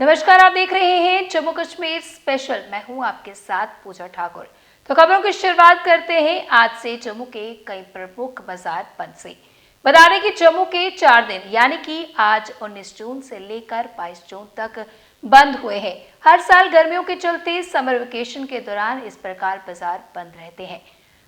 नमस्कार, आप देख रहे हैं जम्मू कश्मीर स्पेशल। मैं हूं आपके साथ पूजा ठाकुर। तो खबरों की शुरुआत करते हैं आज से जम्मू के कई प्रमुख बाजार बंद से। बता दें कि जम्मू के 4 दिन यानी कि आज 19 जून से लेकर 22 जून तक बंद हुए हैं। हर साल गर्मियों के चलते समर वेकेशन के दौरान इस प्रकार बाजार बंद रहते हैं।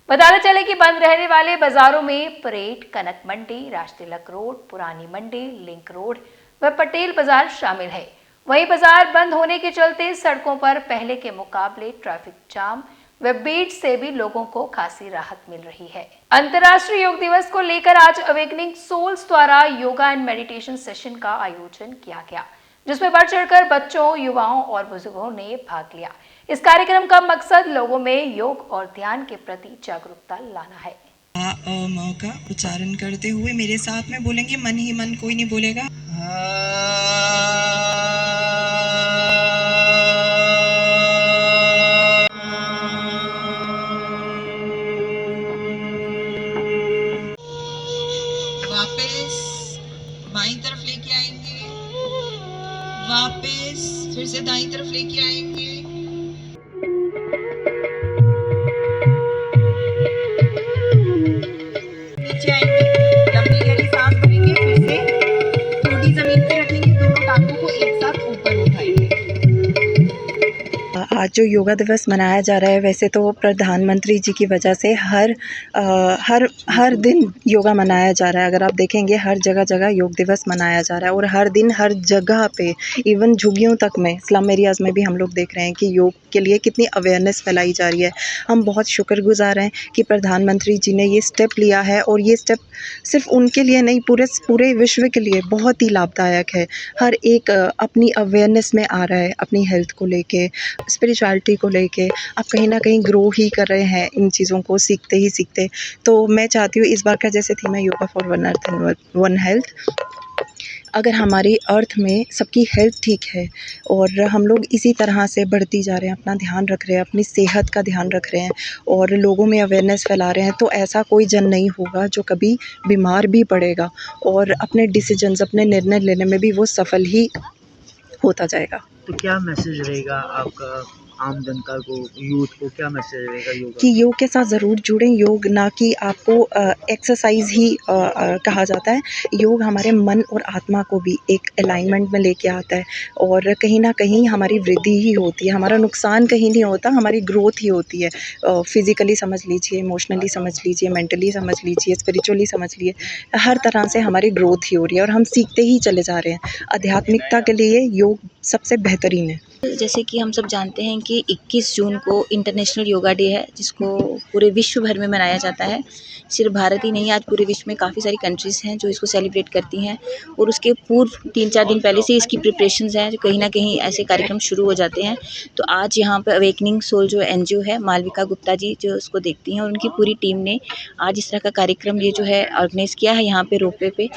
बताते चले कि बंद रहने वाले बाजारों में परेड, कनक मंडी, राजतिलक रोड, पुरानी मंडी, लिंक रोड व पटेल बाजार शामिल है। वहीं बाजार बंद होने के चलते सड़कों पर पहले के मुकाबले ट्रैफिक जाम व भीड़ से भी लोगों को खासी राहत मिल रही है। अंतर्राष्ट्रीय योग दिवस को लेकर आज अवेकनिंग सोल्स द्वारा योगा एंड मेडिटेशन सेशन का आयोजन किया गया, जिसमें बढ़ चढ़कर बच्चों, युवाओं और बुजुर्गों ने भाग लिया। इस कार्यक्रम का मकसद लोगों में योग और ध्यान के प्रति जागरूकता लाना है। म का उच्चारण करते हुए मेरे साथ में बोलेंगे, मन ही मन, कोई नहीं बोलेगा। वापस बाईं तरफ लेके आएंगे, वापस फिर से दाईं तरफ लेके आएंगे। नीचे आएंगे, लंबी गहरी सांस भरेंगे, फिर से ठोड़ी जमीन पे रखेंगे, दोनों टांगों को एक साथ ऊपर उठाएंगे। आज जो योगा दिवस मनाया जा रहा है, वैसे तो प्रधानमंत्री जी की वजह से हर दिन योगा मनाया जा रहा है। अगर आप देखेंगे हर जगह जगह योग दिवस मनाया जा रहा है और हर दिन हर जगह पे, इवन झुग्गियों तक में, स्लम एरियाज़ में भी हम लोग देख रहे हैं कि योग के लिए कितनी अवेयरनेस फैलाई जा रही है। हम बहुत शुक्रगुजार हैं कि प्रधानमंत्री जी ने ये स्टेप लिया है और ये स्टेप सिर्फ उनके लिए नहीं, पूरे विश्व के लिए बहुत ही लाभदायक है। हर एक अपनी अवेयरनेस में आ रहा है, अपनी हेल्थ को लेके, स्पिरिचुअलिटी को लेके। आप कहीं ना कहीं ग्रो ही कर रहे हैं इन चीज़ों को सीखते ही सीखते। तो मैं चाहती हूँ इस बार का जैसे थीम है yoga for one earth and one health. अगर हमारी अर्थ में सबकी हेल्थ ठीक है और हम लोग इसी तरह से बढ़ती जा रहे हैं, अपना ध्यान रख रहे हैं, अपनी सेहत का ध्यान रख रहे हैं और लोगों में अवेयरनेस फैला रहे हैं, तो ऐसा कोई जन नहीं होगा जो कभी बीमार भी पड़ेगा और अपने डिसीजंस, अपने निर्णय लेने में भी वो सफल ही होता जाएगा। तो क्या मैसेज रहेगा आपका आम जनता को, यूथ को, क्या मैसेज रहेगा योग कि योग के साथ ज़रूर जुड़ें। योग ना कि आपको एक्सरसाइज ही कहा जाता है। योग हमारे मन और आत्मा को भी एक अलाइनमेंट में लेके आता है और कहीं ना कहीं हमारी वृद्धि ही होती है। हमारा नुकसान कहीं नहीं होता, हमारी ग्रोथ ही होती है। फिज़िकली समझ लीजिए, इमोशनली समझ लीजिए, मेंटली समझ लीजिए, स्पिरिचुअली समझ लिए, हर तरह से हमारी ग्रोथ ही हो रही है और हम सीखते ही चले जा रहे हैं। आध्यात्मिकता के लिए योग सबसे बेहतरीन है। जैसे कि हम सब जानते हैं कि 21 जून को इंटरनेशनल योगा डे है, जिसको पूरे विश्व भर में मनाया जाता है। सिर्फ भारत ही नहीं, आज पूरे विश्व में काफ़ी सारी कंट्रीज़ हैं जो इसको सेलिब्रेट करती हैं और उसके पूर्व 3-4 दिन पहले से इसकी प्रिपरेशंस हैं, जो कहीं ना कहीं ऐसे कार्यक्रम शुरू हो जाते हैं। तो आज यहाँ पर अवेकनिंग सोल जो NGO है, मालविका गुप्ता जी जो उसको देखती हैं और उनकी पूरी टीम ने आज इस तरह का कार्यक्रम ये जो है ऑर्गेनाइज़ किया है यहाँ पे रोपवे पे।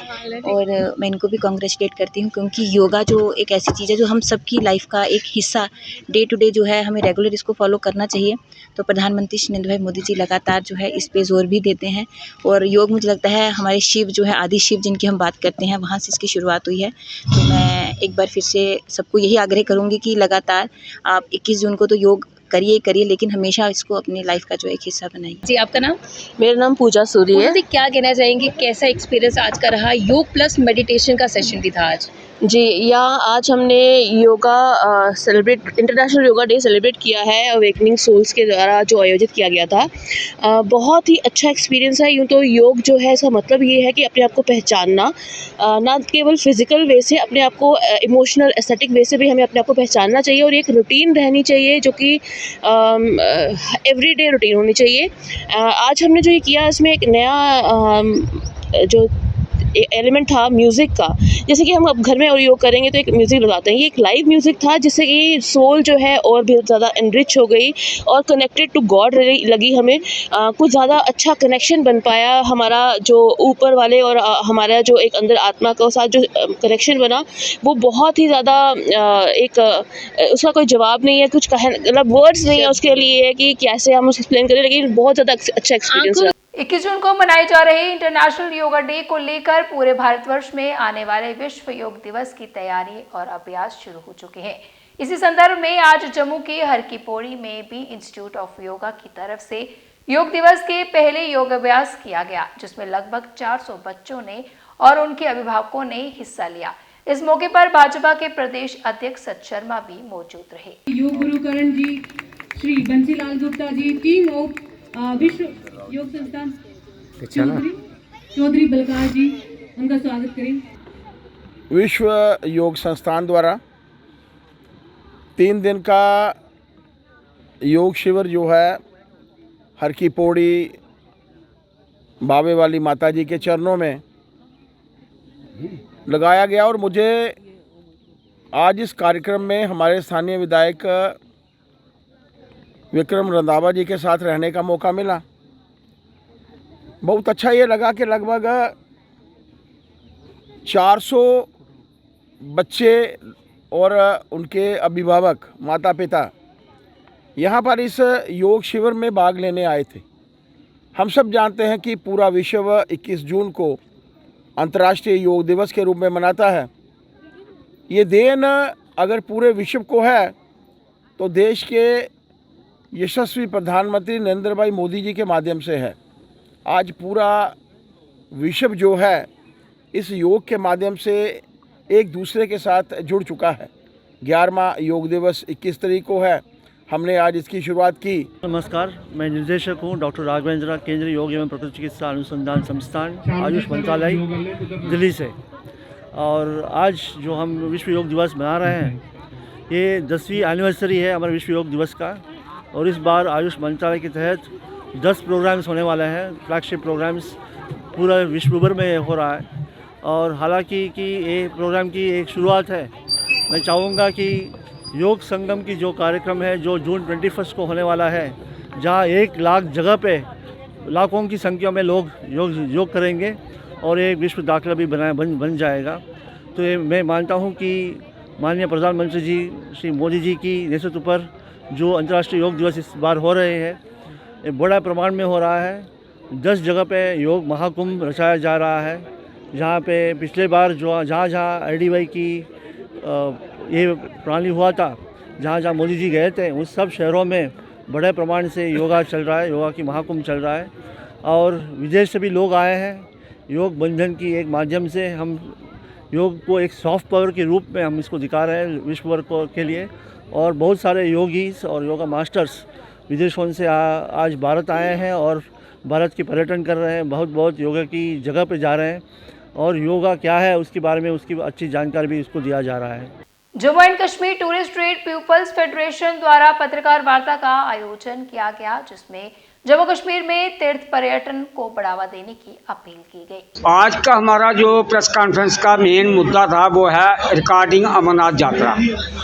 और मैं इनको भी कॉन्ग्रेचुलेट करती हूँ, क्योंकि योगा जो एक ऐसी चीज़ है जो हम सबकी लाइफ का एक हिस्सा, डे टू डे जो है हमें रेगुलर इसको फॉलो करना चाहिए। तो प्रधानमंत्री श्री नरेंद्र भाई मोदी जी लगातार जो है इस पे जोर भी देते हैं और योग, मुझे लगता है हमारे शिव जो है, आदि शिव जिनकी हम बात करते हैं, वहाँ से इसकी शुरुआत हुई है। तो मैं एक बार फिर से सबको यही आग्रह करूँगी कि लगातार आप 21 जून को तो योग करिए, लेकिन हमेशा इसको अपनी लाइफ का जो एक हिस्सा बनाइए। जी, आपका नाम? मेरा नाम पूजा सूरी है। क्या कहना चाहेंगे, कैसा एक्सपीरियंस आज का रहा? योग प्लस मेडिटेशन का सेशन भी था आज। जी, यहाँ आज हमने yoga international yoga day celebrate किया है अवेकनिंग सोल्स के द्वारा, जो आयोजित किया गया था। बहुत ही अच्छा एक्सपीरियंस है। यूँ तो योग जो है, इसका मतलब ये है कि अपने आप को पहचानना, ना केवल फिजिकल वे से, अपने आप को इमोशनल, एस्थेटिक वे से भी हमें अपने आप को पहचानना चाहिए और एक रूटीन रहनी चाहिए जो कि एवरीडे रूटीन होनी चाहिए। आज हमने जो ये किया, इसमें एक नया जो एलिमेंट था म्यूज़िक का। जैसे कि हम अब घर में और योग करेंगे तो एक म्यूज़िक लगाते हैं, ये एक लाइव म्यूज़िक था, जिससे कि सोल जो है और भी ज़्यादा एनरिच हो गई और कनेक्टेड टू गॉड लगी हमें। कुछ ज़्यादा अच्छा कनेक्शन बन पाया हमारा, जो ऊपर वाले और हमारा जो एक अंदर आत्मा के साथ जो कनेक्शन बना, वो बहुत ही ज़्यादा उसका कोई जवाब नहीं है, कुछ मतलब वर्ड्स नहीं है उसके लिए कि कैसे हम उसे एक्सप्लेन करें, लेकिन बहुत ज़्यादा अच्छा एक्सपीरियंस है। 21 जून को मनाए जा रहे इंटरनेशनल योगा डे को लेकर पूरे भारतवर्ष में आने वाले विश्व योग दिवस की तैयारी और अभ्यास शुरू हो चुके हैं। इसी संदर्भ में आज जम्मू के हर की पौड़ी में भी इंस्टीट्यूट ऑफ योगा की तरफ से योग दिवस के पहले योग अभ्यास किया गया, जिसमें लगभग 400 बच्चों ने और उनके अभिभावकों ने हिस्सा लिया। इस मौके पर भाजपा के प्रदेश अध्यक्ष सत शर्मा भी मौजूद रहे। योग गुरु करण जी, श्री बंसीलाल गुप्ता जी, टीम ऑफ विश्व योग संस्थान चौधरी बलकार जी, उनका स्वागत करें। विश्व योग संस्थान द्वारा 3 दिन का योग शिविर जो है हर की पौड़ी बाबे वाली माता जी के चरणों में लगाया गया और मुझे आज इस कार्यक्रम में हमारे स्थानीय विधायक विक्रम रंधावा जी के साथ रहने का मौका मिला। बहुत अच्छा ये लगा कि लगभग 400 बच्चे और उनके अभिभावक माता पिता यहाँ पर इस योग शिविर में भाग लेने आए थे। हम सब जानते हैं कि पूरा विश्व 21 जून को अंतर्राष्ट्रीय योग दिवस के रूप में मनाता है। ये देन अगर पूरे विश्व को है तो देश के यशस्वी प्रधानमंत्री नरेंद्र भाई मोदी जी के माध्यम से है। आज पूरा विश्व जो है इस योग के माध्यम से एक दूसरे के साथ जुड़ चुका है। 11वां योग दिवस 21 तारीख को है। हमने आज इसकी शुरुआत की। नमस्कार, मैं निर्देशक हूँ डॉक्टर राघवेंद्र, केंद्रीय योग एवं प्रकृति चिकित्सा अनुसंधान संस्थान आयुष मंत्रालय दिल्ली से। और आज जो हम विश्व योग दिवस मना रहे हैं, ये 10वीं एनिवर्सरी है हमारे विश्व योग दिवस का। और इस बार आयुष मंत्रालय के तहत 10 प्रोग्राम्स होने वाले हैं, फ्लैगशिप प्रोग्राम्स पूरा विश्व भर में हो रहा है। और हालांकि ये प्रोग्राम की एक शुरुआत है। मैं चाहूँगा कि योग संगम की जो कार्यक्रम है जो जून 21 को होने वाला है, जहाँ 1 लाख जगह पे लाखों की संख्या में लोग योग करेंगे और एक विश्व दाखला भी बन जाएगा। तो ये मैं मानता हूँ कि माननीय प्रधानमंत्री जी श्री मोदी जी की नेतृत्व पर जो अंतर्राष्ट्रीय योग दिवस इस बार हो रहे हैं, ये बड़ा प्रमाण में हो रहा है। 10 जगह पे योग महाकुंभ रचाया जा रहा है, जहाँ पे पिछले बार जो जहाँ IDY की ये प्रणाली हुआ था, जहाँ मोदी जी गए थे, उन सब शहरों में बड़े प्रमाण से योगा चल रहा है, योगा की महाकुंभ चल रहा है। और विदेश से भी लोग आए हैं। योग बंधन की एक माध्यम से हम योग को एक सॉफ्ट पावर के रूप में हम इसको दिखा रहे हैं विश्व भर के लिए। और बहुत सारे योगीस और योगा मास्टर्स विदेशों से आज भारत आए हैं और भारत की पर्यटन कर रहे हैं, बहुत योगा की जगह पे जा रहे हैं। और योगा क्या है उसके बारे में उसकी अच्छी जानकारी भी इसको दिया जा रहा है। Jammu and Kashmir tourist trade peoples federation द्वारा पत्रकार वार्ता का आयोजन किया गया, जिसमें जम्मू कश्मीर में तीर्थ पर्यटन को बढ़ावा देने की अपील की गई। आज का हमारा जो प्रेस कॉन्फ्रेंस का मेन मुद्दा था वो है रिकॉर्डिंग अमरनाथ यात्रा।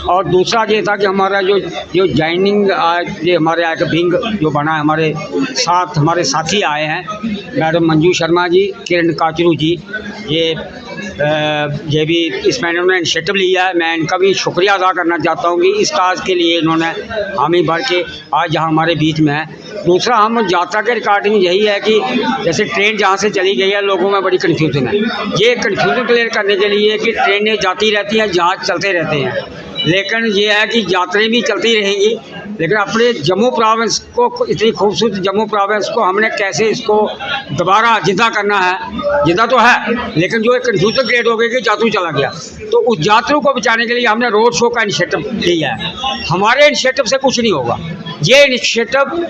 और दूसरा ये था कि हमारा जो ज्वाइनिंग ये हमारे एक विंग जो बना है, हमारे साथ हमारे साथी आए हैं, मैडम मंजू शर्मा जी, किरण काचरू जी, ये भी इसमें इन्होंने इनिशिएटिव लिया है। मैं इनका भी शुक्रिया अदा करना चाहता हूँ कि इस काज के लिए इन्होंने हामी भर के आज यहाँ हमारे बीच में है। दूसरा, हम यात्रा के रिकॉर्डिंग यही है कि जैसे ट्रेन जहाँ से चली गई है, लोगों में बड़ी कन्फ्यूजन है। ये कन्फ्यूजन क्लियर करने के लिए कि ट्रेनें जाती रहती हैं, जहाज चलते रहते हैं, लेकिन ये है कि यात्राएं भी चलती रहेंगी, लेकिन अपने जम्मू प्रोविंस को, इतनी खूबसूरत जम्मू प्रोविंस को हमने कैसे इसको दोबारा जिंदा करना है। जिंदा तो है, लेकिन जो एक कन्फ्यूजन क्रिएट हो गई कि यात्रु चला गया, तो उस यात्रु को बचाने के लिए हमने रोड शो का इनिशिएटिव लिया है। हमारे इनिशिएटिव से कुछ नहीं होगा, ये इनिशिएटिव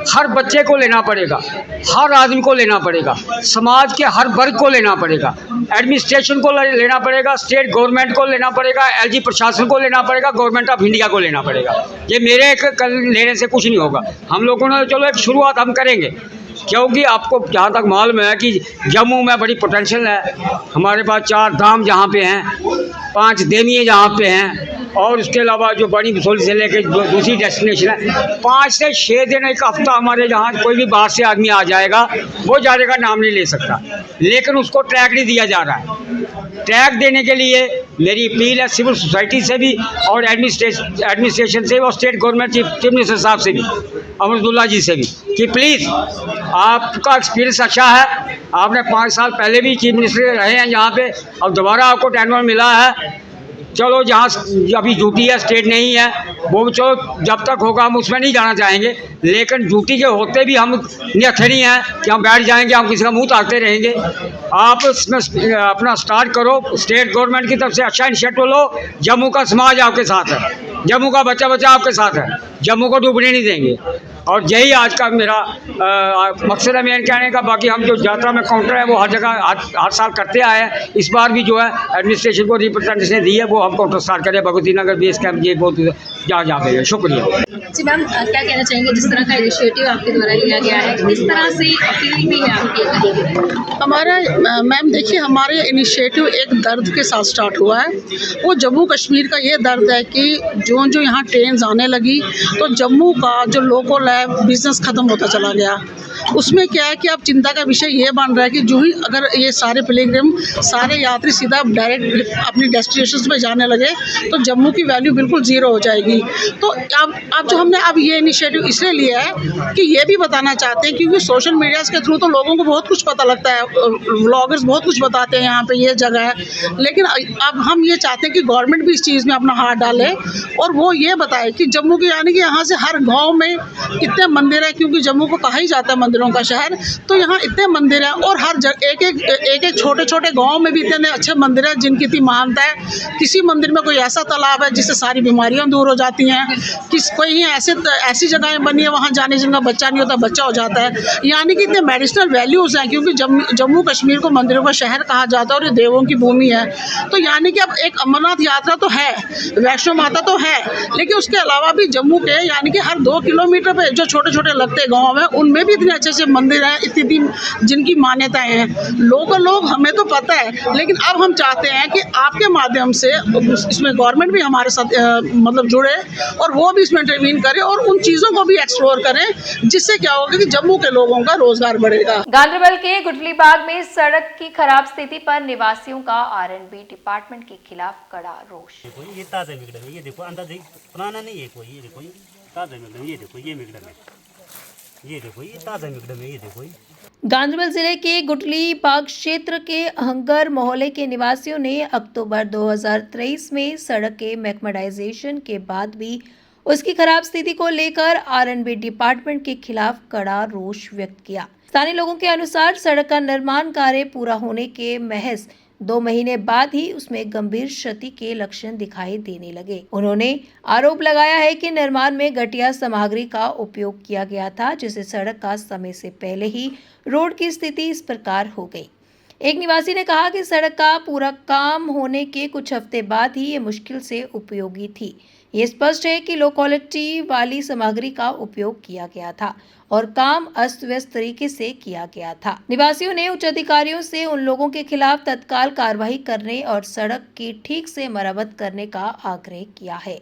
हर बच्चे को लेना पड़ेगा, हर आदमी को लेना पड़ेगा, समाज के हर वर्ग को लेना पड़ेगा, एडमिनिस्ट्रेशन को लेना पड़ेगा, स्टेट गवर्नमेंट को लेना पड़ेगा, LG प्रशासन को लेना पड़ेगा, गवर्नमेंट ऑफ इंडिया को लेना पड़ेगा। ये मेरे कल लेने से कुछ नहीं होगा। हम लोगों ने चलो एक शुरुआत हम करेंगे, क्योंकि आपको जहाँ तक मालूम है कि जम्मू में बड़ी पोटेंशियल है। हमारे पास 4 धाम जहाँ पे हैं, 5 देवियाँ जहाँ पे हैं, और उसके अलावा जो बड़ी बसोली से लेकर दूसरी डेस्टिनेशन है, 5 से 6 दिन एक हफ्ता हमारे जहाँ कोई भी बाहर से आदमी आ जाएगा, वो जाने का नाम नहीं ले सकता, लेकिन उसको ट्रैक नहीं दिया जा रहा है। ट्रैक देने के लिए मेरी अपील है सिविल सोसाइटी से भी और एडमिनिस्ट्रेशन से और स्टेट गवर्नमेंट चीफ मिनिस्टर साहब से भी, अमरुद्दुल्ला जी से भी, कि प्लीज़ आपका एक्सपीरियंस अच्छा है, आपने 5 साल पहले भी चीफ मिनिस्टर रहे हैं यहाँ पे, अब दोबारा आपको टेन्योर मिला है। चलो जहाँ अभी ड्यूटी है, स्टेट नहीं है, वो भी चलो जब तक होगा हम उसमें नहीं जाना चाहेंगे, लेकिन ड्यूटी के होते भी हम नियत नहीं हैं कि हम बैठ जाएंगे, हम किसी का मुंह ताकते रहेंगे। आप इसमें अपना स्टार्ट करो, स्टेट गवर्नमेंट की तरफ से अच्छा इनिशिएटिव लो। जम्मू का समाज आपके साथ है, जम्मू का बच्चा बच्चा आपके साथ है, जम्मू को डूबने नहीं देंगे। और यही आज का मेरा मकसद है मेरे कहने का। बाकी हम जो यात्रा में काउंटर है वो हर जगह हर साल करते आए हैं। इस बार भी जो है एडमिनिस्ट्रेशन को रिप्रेजेंटेशन दी है, वो हम काउंटर स्टार्ट करें भगवती नगर बेस कैंप, ये बहुत जहाँ पे है। शुक्रिया जी मैम, क्या कहना चाहेंगे जिस तरह का इनिशिएटिव आपके द्वारा लिया गया है, किस तरह से फीलिंग भी है आपकी कहीं? हमारा मैम देखिए, हमारे इनिशिएटिव एक दर्द के साथ स्टार्ट हुआ है। वो जम्मू कश्मीर का ये दर्द है कि जो यहाँ ट्रेन आने लगी तो जम्मू का जो लोकल है बिज़नेस ख़त्म होता चला गया। उसमें क्या है कि अब चिंता का विषय ये बन रहा है कि जो ही अगर ये सारे पिलग्रिम, सारे यात्री सीधा डायरेक्ट अपनी डेस्टिनेशंस पे जाने लगे तो जम्मू की वैल्यू बिल्कुल ज़ीरो हो जाएगी। तो अब जो हमने अब ये इनिशिएटिव इसलिए लिया है कि ये भी बताना चाहते हैं, क्योंकि सोशल मीडिया के थ्रू तो लोगों को बहुत कुछ पता लगता है, व्लॉगर्स बहुत कुछ बताते हैं यहाँ पे ये जगह है, लेकिन अब हम ये चाहते हैं कि गवर्नमेंट भी इस चीज़ में अपना हाथ डाले और वो ये बताए कि जम्मू के, यानी कि यहाँ से हर गाँव में कितने मंदिर है, क्योंकि जम्मू को कहा ही जाता है मंदिरों का शहर, तो यहाँ इतने मंदिर हैं और हर एक छोटे छोटे गांव में भी इतने अच्छे मंदिर हैं जिनकी इतनी मान्यता है। किसी मंदिर में कोई ऐसा तालाब है जिससे सारी बीमारियां दूर हो जाती हैं, कोई ऐसी जगहें बनी है वहाँ जाने जिनका बच्चा नहीं होता बच्चा हो जाता है, यानी कि इतने मेडिसिनल वैल्यूज़ हैं, क्योंकि जम्मू कश्मीर को मंदिरों का शहर कहा जाता है और ये देवों की भूमि है। तो यानी कि अब एक अमरनाथ यात्रा तो है, वैष्णो माता तो है, लेकिन उसके अलावा भी जम्मू के यानी कि हर 2 किलोमीटर पे जो छोटे छोटे लगते गाँव हैं उनमें भी इतने अच्छे मंदिर हैं, इतनी जिनकी मान्यताएं हैं। लोग हमें तो पता है, लेकिन अब हम चाहते हैं कि आपके माध्यम से इसमें गवर्नमेंट भी हमारे साथ मतलब जुड़े और वो भी इसमें इंटरवीन करे और उन चीज़ों को भी एक्सप्लोर करें, जिससे क्या होगा कि जम्मू के लोगों का रोजगार बढ़ेगा। गांधरबल के गुटली बाग में सड़क की खराब स्थिति पर निवासियों का आरएनबी डिपार्टमेंट के खिलाफ कड़ा रोष। ये ताज़ा मिगडम है, ये देखो अंदाज पुराना नहीं है कोई, ये देखो ये ताज़ा मिगडम, ये देखो ये मिगडम है, ये देखो ये ताज़ा मिगडम है, ये देखो ये। गांधरबल जिले के गुटली बाग क्षेत्र के हंगर मोहल्ले के निवासियों ने अक्टूबर 2023 में सड़क के मैकमेडाइजेशन के बाद भी उसकी खराब स्थिति को लेकर आरएनबी डिपार्टमेंट के खिलाफ कड़ा रोष व्यक्त किया। स्थानीय लोगों के अनुसार सड़क का निर्माण कार्य पूरा होने के महज 2 महीने बाद ही उसमें गंभीर क्षति के लक्षण दिखाई देने लगे। उन्होंने आरोप लगाया है कि निर्माण में घटिया सामग्री का उपयोग किया गया था, जिससे सड़क का समय से पहले ही रोड की स्थिति इस प्रकार हो गई। एक निवासी ने कहा कि सड़क का पूरा काम होने के कुछ हफ्ते बाद ही ये मुश्किल से उपयोगी थी। ये स्पष्ट है कि लो क्वालिटी वाली सामग्री का उपयोग किया गया था और काम अस्त व्यस्त तरीके से किया गया था। निवासियों ने उच्च अधिकारियों से उन लोगों के खिलाफ तत्काल कार्रवाई करने और सड़क की ठीक से मरम्मत करने का आग्रह किया है।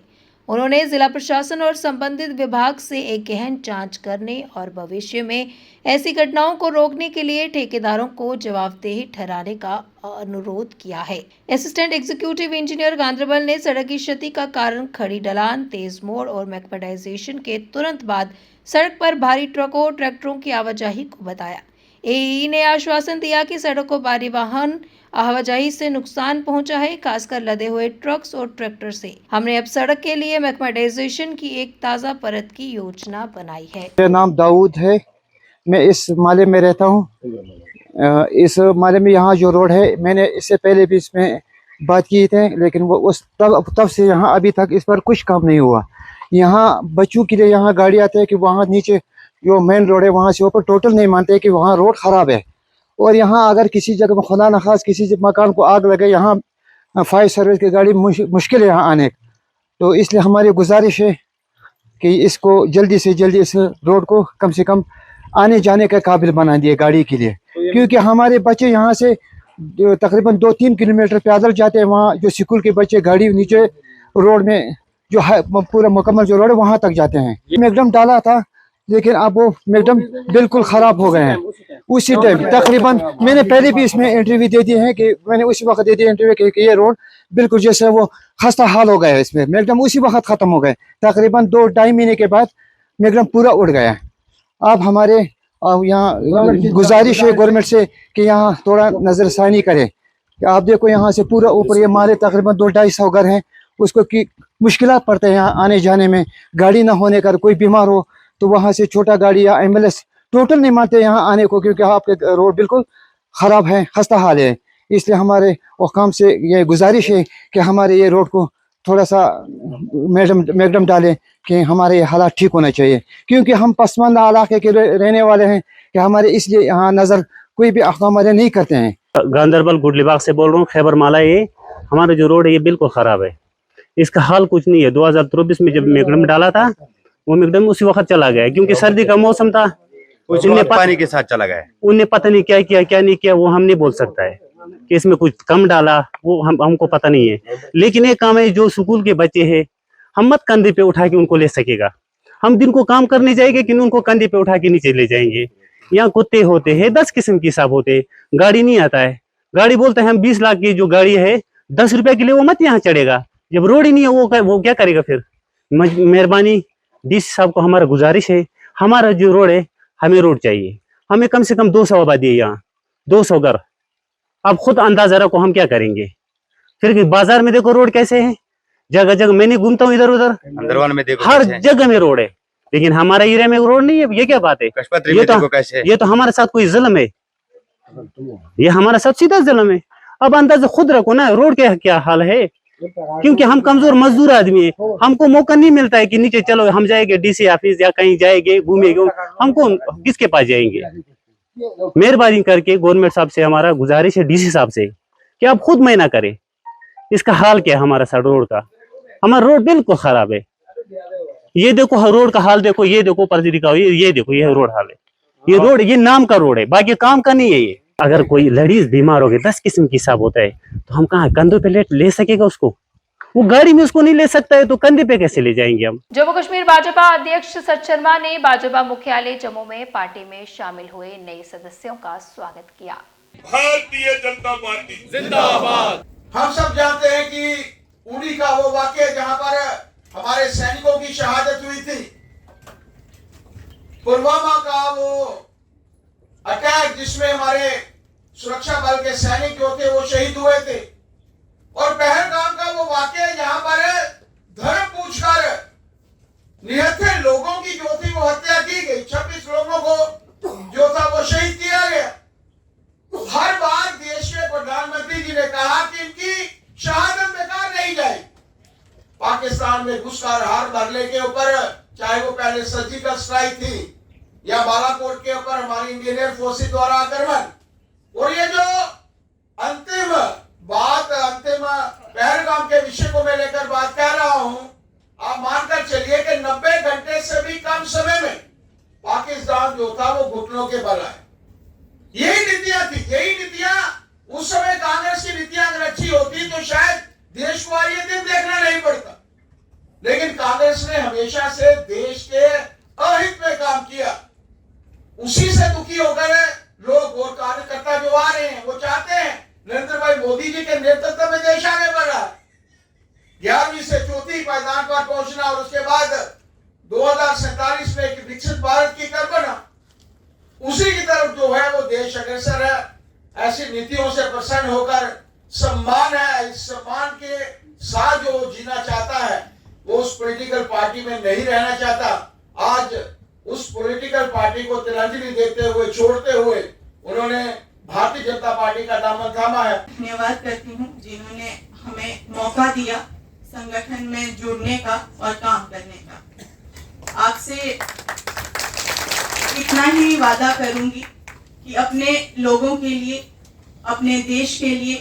उन्होंने जिला प्रशासन और संबंधित विभाग से एक गहन जांच करने और भविष्य में ऐसी घटनाओं को रोकने के लिए ठेकेदारों को जवाबदेह ठहराने का अनुरोध किया है। असिस्टेंट एग्जीक्यूटिव इंजीनियर गांधरबल ने सड़क की क्षति का कारण खड़ी ढलान, तेज मोड़ और मैकमेडाइजेशन के तुरंत बाद सड़क पर भारी ट्रकों और ट्रैक्टरों की आवाजाही को बताया। एई ने आश्वासन दिया कि सड़क को भारी वाहन आवाजाही से नुकसान पहुंचा है, खासकर लदे हुए ट्रक्स और ट्रैक्टर से। हमने अब सड़क के लिए मैकमेडाइजेशन की एक ताज़ा परत की योजना बनाई है। मेरा नाम दाऊद है, मैं इस माले में रहता हूँ। इस माले में यहाँ जो रोड है, मैंने इससे पहले भी इसमें बात की थे, लेकिन वो उस तब से यहाँ अभी तक इस पर कुछ काम नहीं हुआ। यहाँ बच्चों के लिए यहाँ गाड़ी आती है कि वहाँ नीचे जो मेन रोड है वहाँ से ऊपर टोटल नहीं मानते कि वहाँ रोड ख़राब है। और यहाँ अगर किसी जगह में खुदा न खास किसी मकान को आग लगे, यहाँ फायर सर्विस की गाड़ी मुश्किल है यहाँ आने। तो इसलिए हमारी गुजारिश है कि इसको जल्दी से जल्दी इस रोड को कम से कम आने जाने का काबिल बना दिए गाड़ी के लिए, क्योंकि हमारे बच्चे यहाँ से तकरीबन 2-3 किलोमीटर पैदल जाते हैं। वहाँ जो स्कूल के बच्चे गाड़ी नीचे रोड में जो है पूरा मुकम्मल जो रोड है वहाँ तक जाते हैं। मैकडम डाला था, लेकिन अब वो मैकडम बिल्कुल ख़राब हो गए हैं। उसी टाइम तकरीबन मैंने पहले भी इसमें इंटरव्यू दे दी है कि मैंने उसी वक्त दे दिया इंटरव्यू कि ये रोड बिल्कुल जैसे वो खस्ता हाल हो गया है। इसमें मैकडम उसी वक्त ख़त्म हो गए। तकरीबन 2-2.5 महीने के बाद मैकडम पूरा उड़ गया है। आप हमारे यहाँ गुजारिश है गवर्नमेंट से कि यहाँ थोड़ा नज़रसानी करें। आप देखो यहाँ से पूरा ऊपर ये माले तकरीबन 200-250 घर हैं, उसको की मुश्किल पड़ते हैं यहाँ आने जाने में। गाड़ी ना होने का कोई बीमार हो तो वहाँ से छोटा गाड़ी या एम्बुलेंस टोटल नहीं मानते यहाँ आने को, क्योंकि आपके रोड बिल्कुल ख़राब है, खस्ता हाल है। इसलिए हमारे हुकाम से ये गुजारिश है कि हमारे ये रोड को थोड़ा सा मैडम डालें कि हमारे हालात ठीक होना चाहिए, क्योंकि हम पसमानदा इलाके के रहने वाले हैं कि हमारे इसलिए यहाँ नज़र कोई भी अहकाम वाले नहीं करते हैं। गांधरबल गुडलीबाग से बोल रहा हूँ, खैबर माला। ये हमारा जो रोड है ये बिल्कुल ख़राब है, इसका हाल कुछ नहीं है। 2024 में जब मैकडम डाला था वो मैकडम उसी वक्त चला गया, क्योंकि सर्दी का मौसम था, पानी के साथ चला गया। उन्हें पता नहीं क्या किया क्या नहीं किया, वो हम नहीं बोल सकता है कि इसमें कुछ कम डाला, वो हमको पता नहीं है। लेकिन एक काम है, जो स्कूल के बच्चे हैं हम मत कंधे पे उठा के उनको ले सकेगा। हम दिन को काम करने जाएंगे कि उनको कंधे पे उठा के नीचे ले जाएंगे। यहाँ कुत्ते होते हैं, 10 किस्म के हिसाब होते हैं, गाड़ी नहीं आता है। गाड़ी बोलते हैं हम 20 लाख की जो गाड़ी है 10 रुपए के लिए वो मत यहाँ चढ़ेगा। जब रोड ही नहीं है वो क्या करेगा फिर। मेहरबानी डीसी साहब को हमारा गुजारिश है, हमारा जो रोड है हमें रोड चाहिए। हमें कम से कम 200 आबादी है यहाँ, 200 घर। अब खुद अंदाजा रखो हम क्या करेंगे। फिर बाजार में देखो रोड कैसे है, जगह जगह मैंने घूमता हूँ इधर उधर, अंदरवान में देखो हर जगह में रोड है, लेकिन हमारा एरिया में रोड नहीं है। ये क्या बात है। ये तो हमारे साथ कोई जुल्म है, ये हमारा साथ सीधा जुल्म है। अब अंदाजा खुद रखो ना रोड के क्या हाल है, क्योंकि हम कमजोर मजदूर आदमी है, हमको मौका नहीं मिलता है कि नीचे चलो हम जाएंगे डीसी ऑफिस या कहीं जाएंगे घूमेंगे, हमको किसके पास जाएंगे। मेहरबानी करके गवर्नमेंट साहब से हमारा गुजारिश है, डीसी साहब से, कि आप खुद महीना करें इसका हाल क्या है हमारा सा रोड का। हमारा रोड बिल्कुल खराब है। ये देखो रोड का हाल देखो, ये देखो पर्ची दिखाओ, ये देखो ये रोड हाल है। ये रोड ये नाम का रोड है, बाकी काम का नहीं है ये। अगर कोई लेडीज बीमार हो गई 10 किस्म की हिसाब होता है, तो हम कहाँ कंधों पे ले सकेगा उसको। वो गाड़ी में उसको नहीं ले सकता है तो कंधे पे कैसे ले जाएंगे हम। जम्मू कश्मीर भाजपा अध्यक्ष सच शर्मा ने भाजपा मुख्यालय जम्मू में पार्टी में शामिल हुए नए सदस्यों का स्वागत किया। भारतीय जनता पार्टी जिंदाबाद। हम सब जानते हैं कि उड़ी का वो वाकया जहां पर हमारे सैनिकों की शहादत हुई थी, पुलवामा का वो अटैक जिसमें हमारे सुरक्षा बल के सैनिक जो थे वो शहीद हुए थे, और पहलगाम का वो वाकया जहां पर धर्म पूछकर निहत्थे लोगों की जो थी वो हत्या की गई, 26 लोगों को जो था वो शहीद किया गया। तो हर बार देश के प्रधानमंत्री जी ने कहा कि इनकी शहादत बेकार नहीं जाए। पाकिस्तान में घुसकर हर मरने के ऊपर, चाहे वो पहले सर्जिकल स्ट्राइक थी या बालाकोट के ऊपर हमारी इंडियन एयर फोर्स द्वारा आक्रमण, और ये जो अंतिम पहलगाम के विषय को मैं लेकर बात कर रहा हूं, आप मानकर चलिए कि 90 घंटे से भी कम समय में पाकिस्तान जो था वो घुटनों के बल आए। यही नीतियां थी, यही नीतियां उस समय कांग्रेस की नीतियां अगर अच्छी होती तो शायद देश को ये दिन देखना नहीं पड़ता। लेकिन कांग्रेस ने हमेशा से देश के अहित में काम किया। उसी से दुखी होकर लोग और कार्यकर्ता जो आ रहे हैं वो चाहते हैं नरेंद्र भाई मोदी जी के नेतृत्व में देश आगे बढ़ रहा है, 11वीं से 4थी पायदान पर पहुंचना, और उसके बाद 2047 में एक विकसित भारत की कल्पना, उसी की तरफ जो है वो देश अग्रसर है। ऐसी नीतियों से प्रसन्न होकर सम्मान है, इस सम्मान के साथ जो जीना चाहता है वो उस पॉलिटिकल पार्टी में नहीं रहना चाहता। आज उस पॉलिटिकल पार्टी को तिलांजलि देते हुए, छोड़ते हुए उन्होंने भारतीय जनता पार्टी का दामन थामा है। धन्यवाद करती हूँ जिन्होंने हमें मौका दिया संगठन में जुड़ने का और काम करने का। आपसे इतना ही वादा करूंगी कि अपने लोगों के लिए, अपने देश के लिए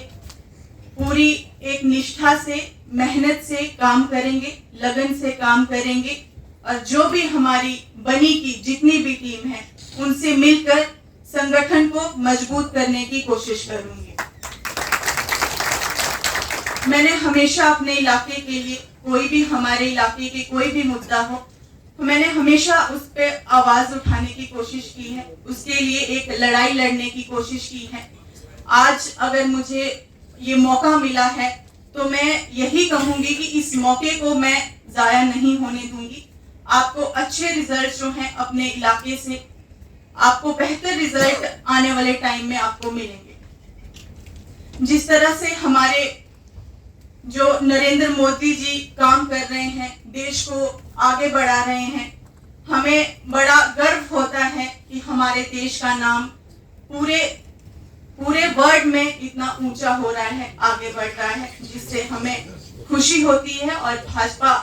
पूरी एक निष्ठा से, मेहनत से काम करेंगे, लगन से काम करेंगे, और जो भी हमारी बनी की जितनी भी टीम है उनसे मिलकर संगठन को मजबूत करने की कोशिश करूंगी। मैंने हमेशा अपने इलाके के लिए, कोई भी हमारे इलाके के कोई भी मुद्दा हो तो मैंने हमेशा उस पर आवाज उठाने की कोशिश की है, उसके लिए एक लड़ाई लड़ने की कोशिश की है। आज अगर मुझे ये मौका मिला है तो मैं यही कहूंगी कि इस मौके को मैं जाया नहीं होने दूंगी। आपको अच्छे रिजल्ट जो हैं अपने इलाके से, आपको बेहतर रिजल्ट आने वाले टाइम में आपको मिलेंगे। जिस तरह से हमारे जो नरेंद्र मोदी जी काम कर रहे हैं, देश को आगे बढ़ा रहे हैं, हमें बड़ा गर्व होता है कि हमारे देश का नाम पूरे वर्ल्ड में इतना ऊंचा हो रहा है, आगे बढ़ रहा है, जिससे हमें खुशी होती है। और भाजपा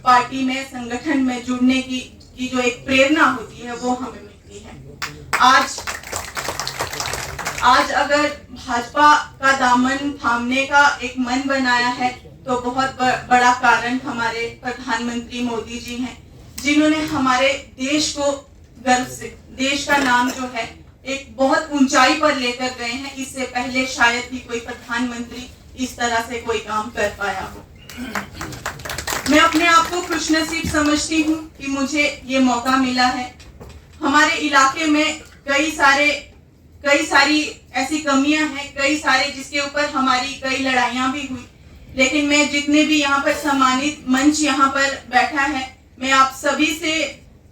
पार्टी में, संगठन में जुड़ने की जो एक प्रेरणा होती है वो हमें मिलती है। आज अगर भाजपा का दामन थामने का एक मन बनाया है तो बहुत बड़ा कारण हमारे प्रधानमंत्री मोदी जी हैं, जिन्होंने हमारे देश को गर्व से, देश का नाम जो है एक बहुत ऊंचाई पर लेकर गए हैं। इससे पहले शायद ही कोई प्रधानमंत्री इस तरह से कोई काम कर पाया हो। मैं अपने आप को खुशनसीब समझती हूँ कि मुझे ये मौका मिला है। हमारे इलाके में कई सारी ऐसी कमियां हैं, कई सारे जिसके ऊपर हमारी कई लड़ाइयां भी हुई, लेकिन मैं जितने भी यहाँ पर सम्मानित मंच यहाँ पर बैठा है, मैं आप सभी से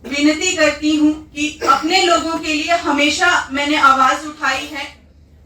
विनती करती हूँ कि अपने लोगों के लिए हमेशा मैंने आवाज उठाई है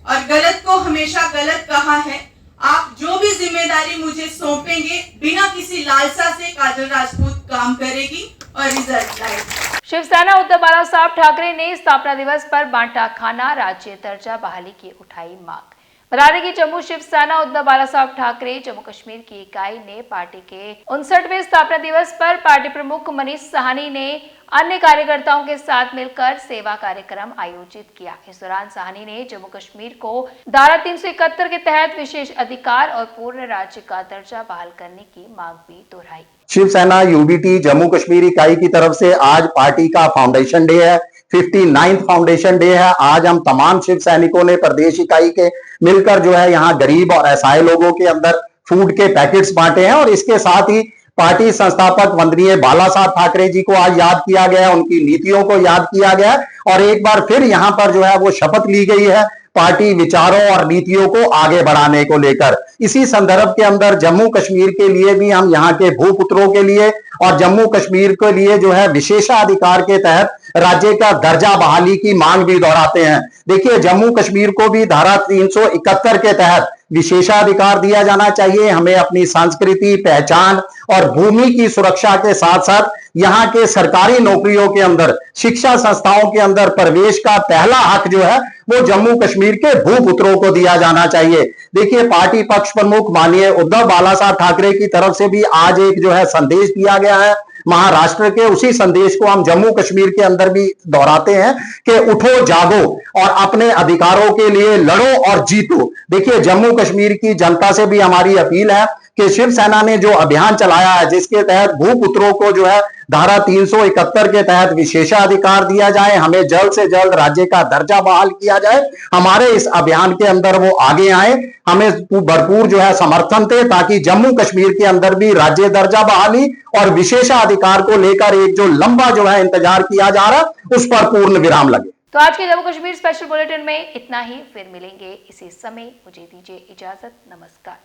और गलत को हमेशा गलत कहा है। आप जो भी जिम्मेदारी मुझे सौंपेंगे, बिना किसी लालसा से काजल राजपूत काम करेगी और रिजल्ट लाएगी। शिवसेना उद्धव बाला साहब ठाकरे ने स्थापना दिवस पर बांटा खाना राज्य दर्जा बहाली की उठाई मांग। बता दें कि जम्मू शिवसेना उद्धव बाला साहब ठाकरे जम्मू कश्मीर की इकाई ने पार्टी के 59वें स्थापना दिवस पर पार्टी प्रमुख मनीष साहनी ने अन्य कार्यकर्ताओं के साथ मिलकर सेवा कार्यक्रम आयोजित किया। इस दौरान साहनी ने जम्मू कश्मीर को धारा 371 के तहत विशेष अधिकार और पूर्ण राज्य का दर्जा बहाल करने की मांग भी दोहराई। शिवसेना यूबीटी जम्मू कश्मीर इकाई की तरफ से आज पार्टी का फाउंडेशन डे है, 59th फाउंडेशन डे है। आज हम तमाम शिव सैनिकों ने प्रदेश इकाई के मिलकर जो है यहाँ गरीब और असहाय लोगों के अंदर फूड के पैकेट्स बांटे हैं और इसके साथ ही पार्टी संस्थापक वंदनीय बाला साहब ठाकरे जी को आज याद किया गया, उनकी नीतियों को याद किया गया और एक बार फिर यहाँ पर जो है वो शपथ ली गई है पार्टी विचारों और नीतियों को आगे बढ़ाने को लेकर। इसी संदर्भ के अंदर जम्मू कश्मीर के लिए भी हम यहाँ के भूपुत्रों के लिए और जम्मू कश्मीर के लिए जो है विशेषाधिकार के तहत राज्य का दर्जा बहाली की मांग भी दोहराते हैं। देखिए, जम्मू कश्मीर को भी धारा 371 के तहत विशेषाधिकार दिया जाना चाहिए। हमें अपनी संस्कृति, पहचान और भूमि की सुरक्षा के साथ साथ यहाँ के सरकारी नौकरियों के अंदर, शिक्षा संस्थाओं के अंदर प्रवेश का पहला हक जो है वो जम्मू कश्मीर के भूपुत्रों को दिया जाना चाहिए। देखिए, पार्टी पक्ष प्रमुख माननीय उद्धव बाला साहब ठाकरे की तरफ से भी आज एक जो है संदेश दिया गया है महाराष्ट्र के। उसी संदेश को हम जम्मू कश्मीर के अंदर भी दोहराते हैं कि उठो, जागो और अपने अधिकारों के लिए लड़ो और जीतो। देखिए, जम्मू कश्मीर की जनता से भी हमारी अपील है कि शिवसेना ने जो अभियान चलाया है जिसके तहत भूपुत्रों को जो है धारा 371 के तहत विशेषाधिकार दिया जाए, हमें जल्द से जल्द राज्य का दर्जा बहाल किया जाए, हमारे इस अभियान के अंदर वो आगे आए, हमें भरपूर जो है समर्थन दे ताकि जम्मू कश्मीर के अंदर भी राज्य दर्जा बहाली और विशेषाधिकार को लेकर एक जो लंबा जो है इंतजार किया जा रहा उस पर पूर्ण विराम लगे। तो आज के जम्मू कश्मीर स्पेशल बुलेटिन में इतना ही, फिर मिलेंगे इसी समय। मुझे दीजिए इजाजत, नमस्कार।